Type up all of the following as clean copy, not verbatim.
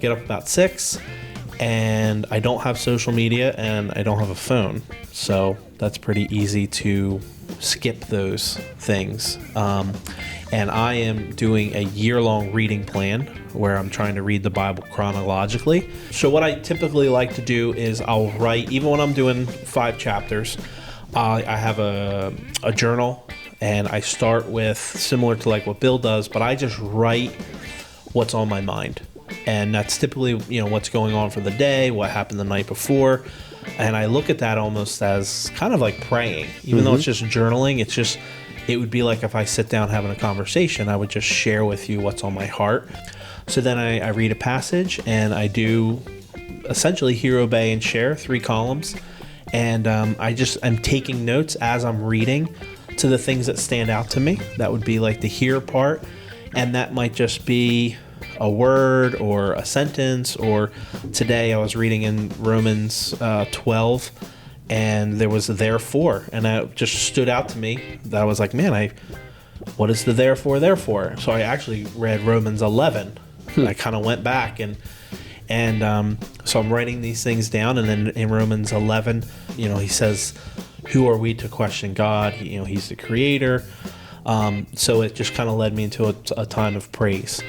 Get up about 6, and I don't have social media and I don't have a phone. So that's pretty easy to skip those things. And I am doing a year-long reading plan where I'm trying to read the Bible chronologically. So what I typically like to do is I'll write, even when I'm doing 5 chapters, I have a journal, and I start with, similar to like what Bill does, but I just write what's on my mind. And that's typically, what's going on for the day, what happened the night before. And I look at that almost as kind of like praying. Even though it's just journaling, it would be like if I sit down having a conversation, I would just share with you what's on my heart. So then I read a passage, and I do essentially hear, obey, and share, 3 columns. And I'm taking notes as I'm reading to the things that stand out to me. That would be like the hear part. And that might just be a word or a sentence. Or today I was reading in Romans 12, and there was a therefore, and that just stood out to me. That I was like, man, what is the therefore? So I actually read Romans 11. I kind of went back and so I'm writing these things down. And then in Romans 11, he says, who are we to question God? He's the creator. So it just kind of led me into a time of praise.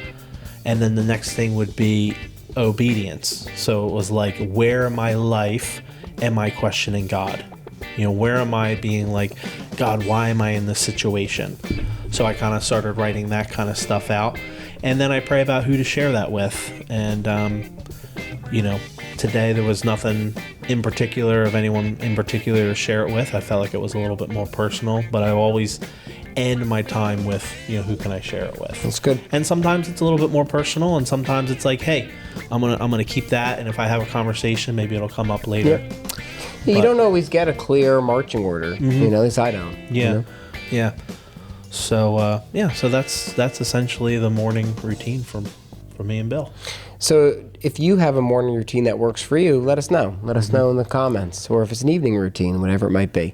And then the next thing would be obedience. So it was like, where in my life am I questioning God? Where am I being like, God, why am I in this situation? So I kind of started writing that kind of stuff out. And then I pray about who to share that with. And, today there was nothing in particular of anyone in particular to share it with. I felt like it was a little bit more personal, but I always end my time with, who can I share it with? That's good. And sometimes it's a little bit more personal, and sometimes it's like, hey, I'm gonna keep that, and if I have a conversation, maybe it'll come up later. Yeah. You don't always get a clear marching order. At least I don't. Yeah. Yeah. So so that's essentially the morning routine for me and Bill. So if you have a morning routine that works for you, let us know. Let us know in the comments, or if it's an evening routine, whatever it might be.